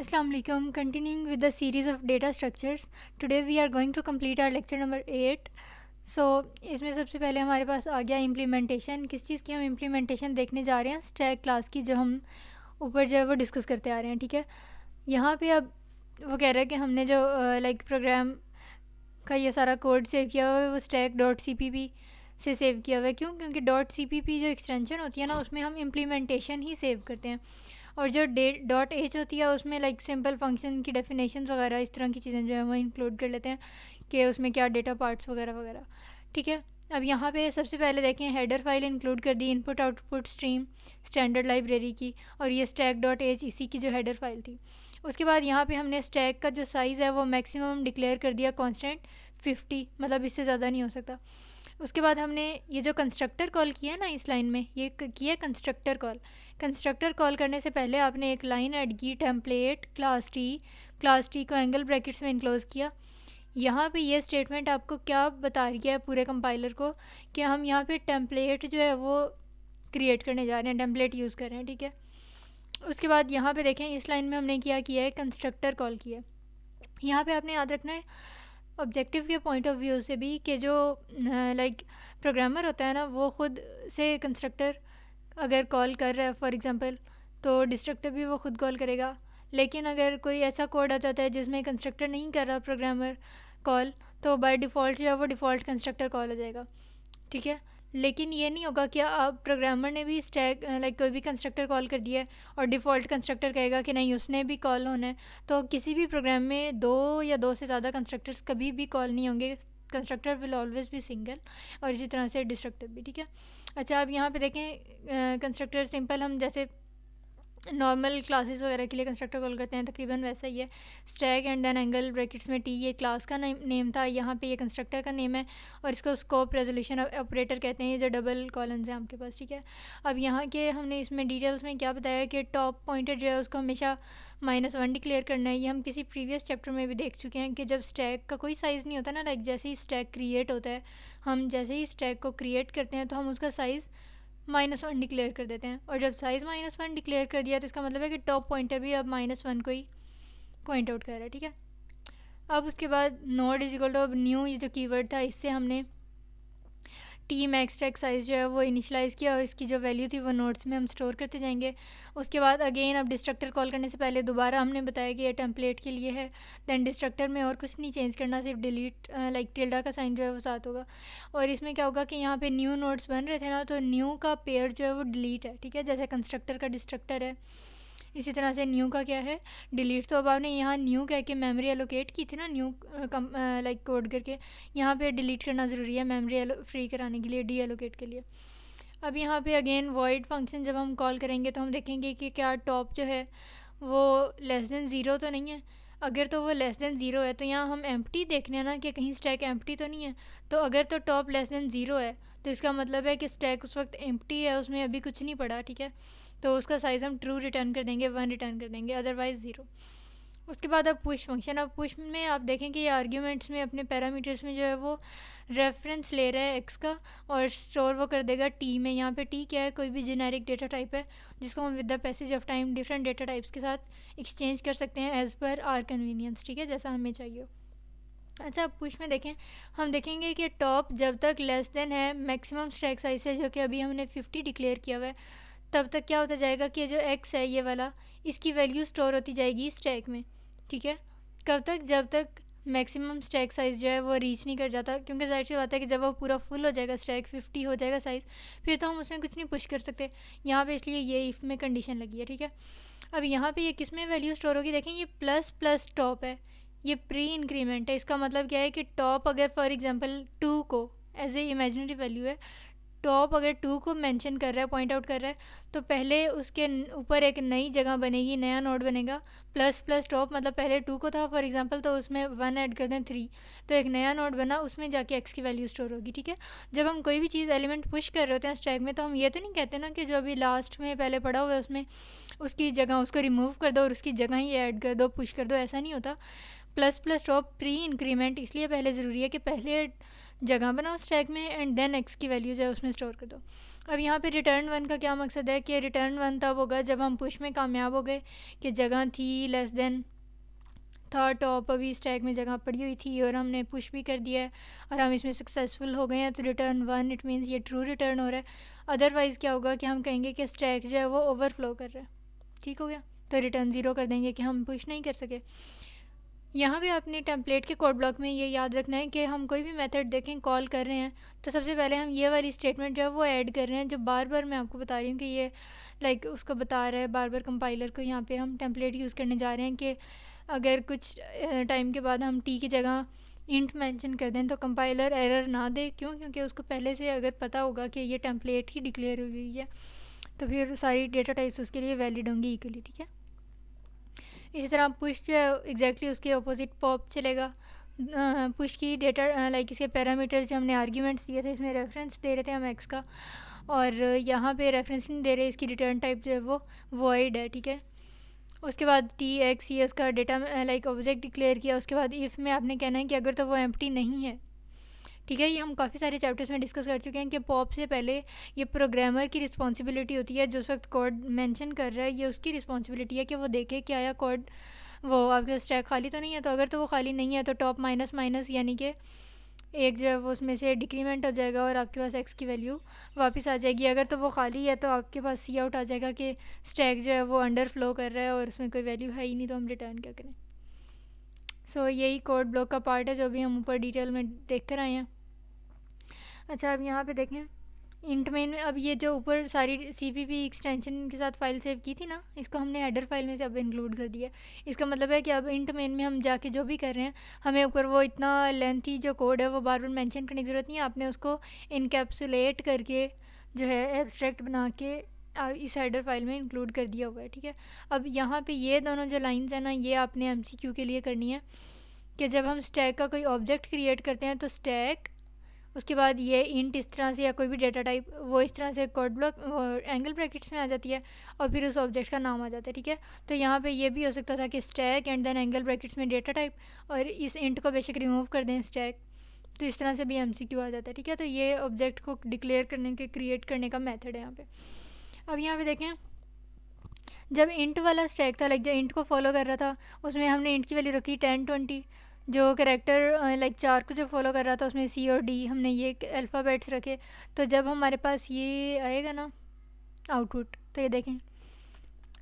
Assalamu alaikum. Continuing with the series of data structures, today we are going to complete our lecture number 8. So इसमें सबसे पहले हमारे पास आ गया implementation. किस चीज़ की हम इम्प्लीमेंटेशन देखने जा रहे हैं? स्टैक क्लास की, जो हम ऊपर जो है वो डिस्कस करते आ रहे हैं। ठीक है, यहाँ पे अब वो कह रहा है कि हमने जो प्रोग्राम का ये सारा कोड सेव किया हुआ है वो stack dot C P P से सेव किया हुआ है। क्यों? क्योंकि डॉट सी पी पी जो एक्सटेंशन होती है ना, उसमें हम इम्प्लीमेंटेशन ही सेव करते हैं, और जो डॉट एच होती है उसमें सिंपल फंक्शन की डेफिनेशन वगैरह इस तरह की चीज़ें जो है वो इंक्लूड कर लेते हैं कि उसमें क्या डेटा पार्ट्स वगैरह वगैरह। ठीक है, अब यहाँ पे सबसे पहले देखें, हेडर फाइल इंक्लूड कर दी, input output stream standard library की, और ये स्टैक डॉट एच इसी की जो हेडर फाइल थी। उसके बाद यहाँ पे हमने स्टैक का जो साइज़ है वो मैक्सिमम डिक्लेयर कर दिया कांस्टेंट 50, मतलब इससे ज़्यादा नहीं हो सकता। उसके बाद हमने ये जो कंस्ट्रक्टर कॉल किया है ना इस लाइन में, ये किया कंस्ट्रक्टर कॉल। कंस्ट्रक्टर कॉल करने से पहले आपने एक लाइन ऐड की, टेम्पलेट क्लास टी को एंगल ब्रैकेट्स में इनक्लोज़ किया। यहाँ पे ये स्टेटमेंट आपको क्या बता रही है पूरे कंपाइलर को कि हम यहाँ पे टेम्पलेट जो है वो क्रिएट करने जा रहे हैं, टेम्पलेट यूज़ कर रहे हैं। ठीक है, उसके बाद यहाँ पे देखें, इस लाइन में हमने क्या किया है, कंस्ट्रक्टर कॉल किया है। यहाँ पे आपने याद रखना है ऑब्जेक्टिव के पॉइंट ऑफ व्यू से भी कि जो प्रोग्रामर होता है ना, वो ख़ुद से कंस्ट्रक्टर अगर कॉल कर रहा है फॉर एग्जांपल, तो डिस्ट्रक्टर भी वो ख़ुद कॉल करेगा। लेकिन अगर कोई ऐसा कोड आ जाता है जिसमें कंस्ट्रक्टर नहीं कर रहा प्रोग्रामर कॉल, तो बाय डिफ़ॉल्ट जो है वो डिफ़ॉल्ट कंस्ट्रक्टर कॉल हो जाएगा। ठीक है, लेकिन ये नहीं होगा कि अब प्रोग्रामर ने भी स्टैक कोई भी कंस्ट्रक्टर कॉल कर दिया है और डिफ़ॉल्ट कंस्ट्रक्टर कहेगा कि नहीं उसने भी कॉल होना है। तो किसी भी प्रोग्राम में दो या दो से ज़्यादा कंस्ट्रक्टर्स कभी भी कॉल नहीं होंगे, कंस्ट्रक्टर विल ऑलवेज भी सिंगल, और इसी तरह से डिस्ट्रक्टर भी। ठीक है, अच्छा अब यहाँ पे देखें, कंस्ट्रक्टर सिंपल हम जैसे नॉर्मल क्लासेस वगैरह के लिए कंस्ट्रक्टर कॉल करते हैं, तकरीबन वैसा ही है। Stack and then angle brackets में टी, ये क्लास का नेम था, यहाँ पे ये कंस्ट्रक्टर का नेम है, और इसको स्कोप रेजोल्यूशन ऑपरेटर कहते हैं, ये जो डबल कॉलम्स हैं आपके पास। ठीक है, अब यहाँ के हमने इसमें डिटेल्स में क्या बताया कि टॉप पॉइंटर जो है उसको हमेशा -1 डिक्लेयर करना है। ये हम किसी प्रीवियस चैप्टर में भी देख चुके हैं कि जब स्टैक का कोई साइज़ नहीं होता ना, जैसे ही स्टैक क्रिएट होता है, हम जैसे ही स्टैक को क्रिएट करते हैं तो हम उसका साइज़ -1 डिक्लेयर कर देते हैं, और जब साइज़ -1 डिक्लेयर कर दिया तो इसका मतलब है कि टॉप पॉइंटर भी अब -1 को ही पॉइंट आउट कर रहा है। ठीक है, अब उसके बाद नोड इज इक्वल टू, अब न्यू ये जो कीवर्ड था इससे हमने टी मैक्स स्टैक साइज़ जो है वो इनिशलाइज़ किया, और इसकी जो वैल्यू थी वो नोट्स में हम स्टोर करते जाएंगे। उसके बाद अगेन अब डिस्ट्रक्टर कॉल करने से पहले दोबारा हमने बताया कि ये टेम्पलेट के लिए है। दैन डिस्ट्रक्टर में और कुछ नहीं चेंज करना, सिर्फ डिलीट टिल्डा का साइन जो है वो साथ होगा। और इसमें क्या होगा कि यहाँ पे न्यू नोट्स बन रहे थे ना, तो न्यू का पेयर जो है वो डिलीट है। ठीक है, जैसे कंस्ट्रक्टर का डिस्ट्रक्टर है, इसी तरह से न्यू का क्या है, डिलीट। तो अब आपने यहाँ न्यू कह के मेमोरी एलोकेट की थी ना, न्यू कोड करके, यहाँ पे डिलीट करना ज़रूरी है मेमोरी फ्री कराने के लिए, डी एलोकेट के लिए। अब यहाँ पे अगेन वॉइड फंक्शन जब हम कॉल करेंगे तो हम देखेंगे कि क्या टॉप जो है वो <0 तो नहीं है। अगर तो वो <0 है तो यहाँ हम एम्प्टी देखने हैं ना कि कहीं स्टैक एम्प्टी तो नहीं है। तो अगर तो टॉप <0 है तो इसका मतलब है कि स्टैक उस वक्त एम्प्टी है, उसमें अभी कुछ नहीं पड़ा। ठीक है, तो उसका साइज़ हम ट्रू रिटर्न कर देंगे, 1 रिटर्न कर देंगे, अदरवाइज़ 0। उसके बाद अब पुश फंक्शन, अब पुश में आप देखें कि ये आर्ग्यूमेंट्स में अपने पैरामीटर्स में जो है वो रेफरेंस ले रहा है एक्स का, और स्टोर वो कर देगा टी में। यहाँ पे टी क्या है, कोई भी जेनेरिक डेटा टाइप है जिसको हम with the passage of time different data types के साथ एक्सचेंज कर सकते हैं एज़ पर आर कन्वीनियंस। ठीक है, जैसा हमें चाहिए हो। अच्छा, अब पुश में देखें, हम देखेंगे कि टॉप जब तक लेस देन है मैक्सिमम स्टैक साइज से, जो कि अभी हमने 50 डिक्लेयर किया हुआ है, तब तक क्या होता जाएगा कि जो एक्स है ये वाला, इसकी वैल्यू स्टोर होती जाएगी स्टैक में। ठीक है, कब तक, जब तक मैक्सिमम स्टैक साइज़ जो है वो रीच नहीं कर जाता, क्योंकि जाहिर सी बात है कि जब वो पूरा फुल हो जाएगा, स्टैक 50 हो जाएगा साइज़, फिर तो हम उसमें कुछ नहीं पुश कर सकते यहाँ पे, इसलिए ये इफ़ में कंडीशन लगी है। ठीक है, अब यहाँ पे ये किस में वैल्यू स्टोर होगी, देखें ये प्लस प्लस टॉप है, ये प्री इंक्रीमेंट है। इसका मतलब क्या है कि टॉप अगर फॉर एग्जांपल 2 को एज ए इमेजिनरी वैल्यू है, टॉप अगर 2 को मेंशन कर रहा है, पॉइंट आउट कर रहा है, तो पहले उसके ऊपर एक नई जगह बनेगी, नया नोड बनेगा, प्लस प्लस टॉप, मतलब पहले 2 को था फॉर एग्जांपल, तो उसमें 1 ऐड कर दें 3, तो एक नया नोड बना, उसमें जाके एक्स की वैल्यू स्टोर होगी। ठीक है, जब हम कोई भी चीज़ एलिमेंट पुश कर रहे होते हैं स्टैक में, तो हम ये तो नहीं कहते ना कि जो अभी लास्ट में पहले पड़ा हुआ है उसमें उसकी जगह उसको रिमूव कर दो और उसकी जगह ही ऐड कर दो, पुश कर दो, ऐसा नहीं होता। Plus plus top pre increment इसलिए पहले ज़रूरी है कि पहले जगह बनाओ स्टैक में एंड देन एक्स की वैल्यू जो है उसमें स्टोर कर दो। अब यहाँ पे रिटर्न वन का क्या मकसद है कि रिटर्न वन तब होगा जब हम पुश में कामयाब हो गए कि जगह थी लेस देन था टॉप, अभी स्टैक में जगह पड़ी हुई थी और हमने पुश भी कर दिया है और हम इसमें सक्सेसफुल हो गए हैं, तो रिटर्न वन, इट मीन्स ये ट्रू रिटर्न हो रहा है। अदरवाइज़ क्या होगा कि हम कहेंगे कि स्टैक जो है वो ओवरफ्लो कर रहा है। ठीक हो गया, तो रिटर्न ज़ीरो कर देंगे कि हम पुश नहीं कर सके। यहाँ भी आपने टेम्पलेट के कोड ब्लॉक में ये याद रखना है कि हम कोई भी मेथड देखें कॉल कर रहे हैं तो सबसे पहले हम ये वाली स्टेटमेंट जो है वो ऐड कर रहे हैं, जो बार बार मैं आपको बता रही हूँ कि ये लाइक उसको बता रहा है बार बार कंपाइलर को। यहाँ पे हम टेम्पलेट यूज़ करने जा रहे हैं कि अगर कुछ टाइम के बाद हम टी की जगह इंट मेंशन कर दें तो कंपाइलर एरर ना दे। क्यों? क्योंकि उसको पहले से अगर पता होगा कि ये टेम्पलेट ही डिक्लेयर हुई है तो फिर सारी डेटा टाइप्स उसके लिए वैलिड होंगी इक्वली। ठीक है, इसी तरह पुश जो है एग्जैक्टली उसके अपोजिट पॉप चलेगा। पुश की डेटा लाइक इसके पैरामीटर्स जो हमने आर्ग्यूमेंट्स दिए थे, इसमें रेफरेंस दे रहे थे हम एक्स का, और यहाँ पे रेफरेंस नहीं दे रहे, इसकी रिटर्न टाइप जो है वो वॉइड है। ठीक है, उसके बाद टी एक्स ये उसका डेटा लाइक ऑब्जेक्ट डिक्लेयर किया। उसके बाद इफ़ में आपने कहना है कि अगर तो वो एम्प्टी नहीं है। ठीक है, ये हम काफ़ी सारे चैप्टर्स में डिस्कस कर चुके हैं कि पॉप से पहले ये प्रोग्रामर की रिस्पॉन्सिबिलिटी होती है, जो उस वक्त कोड मेंशन कर रहा है ये उसकी रिस्पॉन्सिबिलिटी है कि वो देखे कि आया कोड वो आपके स्टैक खाली तो नहीं है। तो अगर तो वो खाली नहीं है तो टॉप माइनस माइनस यानी कि एक जो है वो उसमें से डिक्रीमेंट हो जाएगा और आपके पास एक्स की वैल्यू वापस आ जाएगी। अगर तो वो खाली है तो आपके पास सी आउट आ जाएगा कि स्टैक जो है वो अंडर फ्लो कर रहा है और उसमें कोई वैल्यू है ही नहीं, तो हम रिटर्न क्या करें। सो यही कोड ब्लॉक का पार्ट है जो भी हम ऊपर डिटेल में देख कर आए हैं। अच्छा, अब यहाँ पे देखें इंट मेन में, अब ये जो ऊपर सारी CPP एक्सटेंशन के साथ फाइल सेव की थी ना, इसको हमने हेडर फाइल में से अब इंक्लूड कर दिया। इसका मतलब है कि अब इंट मेन में हम जाके जो भी कर रहे हैं हमें ऊपर वो इतना लेंथी जो कोड है वो बार बार मेंशन करने की ज़रूरत नहीं है। आपने उसको इनकैप्सुलेट करके जो है एब्स्ट्रैक्ट बना के इस हेडर फाइल में इंक्लूड कर दिया हुआ है। ठीक है, अब यहाँ पे ये दोनों जो लाइंस हैं ना, ये आपने MCQ के लिए करनी है कि जब हम स्टैक का कोई ऑब्जेक्ट क्रिएट करते हैं तो स्टैक, उसके बाद ये इंट इस तरह से या कोई भी डेटा टाइप वो इस तरह से कोड ब्लॉक एंगल ब्रैकेट्स में आ जाती है और फिर उस ऑब्जेक्ट का नाम आ जाता है। ठीक है, तो यहाँ पे ये भी हो सकता था कि stack and then angle brackets में डेटा टाइप, और इस इंट को बेशक रिमूव कर दें स्टैक, तो इस तरह से भी MCQ आ जाता है। ठीक है, तो ये ऑब्जेक्ट को डिक्लेयर करने के क्रिएट करने का मेथड है यहाँ पे। अब यहाँ पे देखें, जब इंट वाला स्टैक था लाइक जो इंट को फॉलो कर रहा था उसमें हमने इंट की वैल्यू रखी 10 20। जो करेक्टर लाइक 4 को जो फॉलो कर रहा था उसमें C और D हमने ये अल्फ़ाबेट्स रखे। तो जब हमारे पास ये आएगा ना आउटपुट, तो ये देखें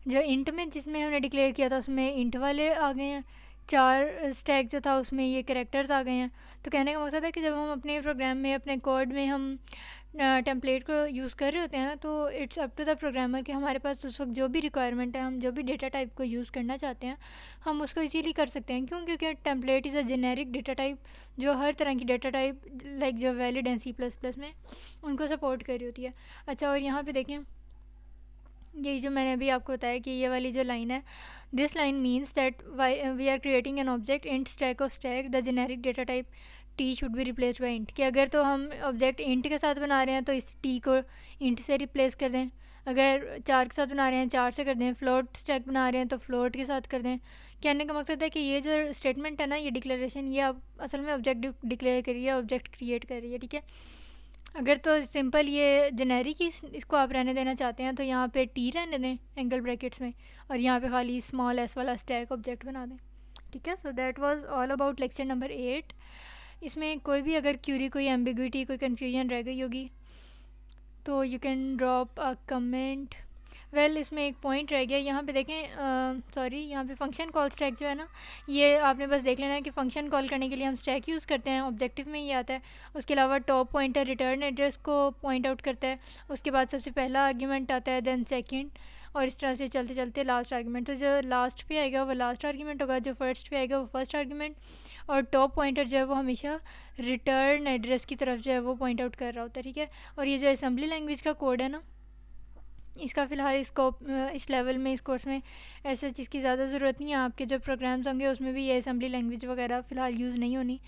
जो इंट में जिसमें हमने डिक्लेयर किया था उसमें इंट वाले आ गए हैं, 4 स्टैक जो था उसमें ये करेक्टर्स आ गए हैं। तो कहने का मकसद है कि जब हम अपने प्रोग्राम में अपने कोड में हम टेम्पलेट को यूज़ कर रहे होते हैं ना, तो it's up to the programmer कि हमारे पास उस वक्त जो भी रिक्वायरमेंट है, हम जो भी डेटा टाइप को यूज़ करना चाहते हैं हम उसको इजीली कर सकते हैं। क्यों? क्योंकि template is a generic data type जो हर तरह की डेटा टाइप लाइक जो वैलिड हैं C++ में उनको सपोर्ट कर रही होती है। अच्छा, और यहाँ पे देखें यही जो मैंने अभी आपको बताया कि ये वाली जो लाइन है, this line means that we are creating an object int stack of stack the generic data type T should be replace by int. कि अगर तो हम ऑब्जेक्ट इंट के साथ बना रहे हैं तो इस टी को इंट से रिप्लेस कर दें, अगर 4 के साथ बना रहे हैं 4 से कर दें, फ्लोट स्टैक बना रहे हैं तो फ्लोट के साथ कर दें। कहने का मकसद है कि ये जो स्टेटमेंट है ना, ये डिक्लेरेशन, ये आप असल में ऑब्जेक्ट डिक्लेयर कर रही है, ऑब्जेक्ट क्रिएट कर रही है। ठीक है, अगर तो सिंपल ये जेनेरिक ही इसको आप रहने देना चाहते हैं तो यहाँ पे टी रहने दें एंगल ब्रैकेट्स में और यहाँ पे खाली स्मॉल s वाला स्टैक ऑब्जेक्ट बना दें। ठीक है, so that was all about lecture number 8। इसमें कोई भी अगर क्यूरी, कोई एम्बिग्विटी, कोई कन्फ्यूजन रह गई होगी तो you can drop a comment. Well इसमें एक पॉइंट रह गया, यहाँ पे देखें सॉरी, यहाँ पे फंक्शन कॉल स्टैक जो है ना, ये आपने बस देख लेना है कि फंक्शन कॉल करने के लिए हम स्टैक यूज़ करते हैं, ऑब्जेक्टिव में ये आता है। उसके अलावा टॉप पॉइंटर रिटर्न एड्रेस को पॉइंट आउट करता है, उसके बाद सबसे पहला आर्ग्यूमेंट आता है, देन सेकंड, और इस तरह से चलते चलते लास्ट आर्ग्यूमेंट। तो जो लास्ट पे आएगा वो लास्ट आर्ग्यूमेंट होगा, जो फर्स्ट पे आएगा वो फर्स्ट आर्ग्यूमेंट, और टॉप पॉइंटर जो है वो हमेशा रिटर्न एड्रेस की तरफ जो है वो पॉइंट आउट कर रहा होता है। ठीक है, और ये जो असेंबली लैंग्वेज का कोड है ना, इसका फ़िलहाल इस लेवल में इस कोर्स में ऐसे चीज़ की ज़्यादा ज़रूरत नहीं है। आपके जो प्रोग्राम्स होंगे उसमें भी ये असेंबली लैंग्वेज वगैरह फ़िलहाल यूज़ नहीं होनी।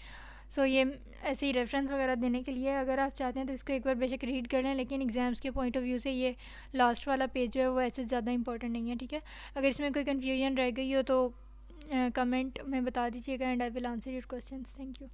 सो ये ऐसे ही रेफरेंस वगैरह देने के लिए अगर आप चाहते हैं तो इसको एक बार बेशक रीड कर लें, लेकिन एग्ज़ाम्स के पॉइंट ऑफ व्यू से ये लास्ट वाला पेज जो है वो ऐसे ज़्यादा इंपॉर्टेंट नहीं है। ठीक है, अगर इसमें कोई कन्फ्यूजन रह गई हो तो कमेंट में बता दीजिएगा and I will answer your questions. Thank you.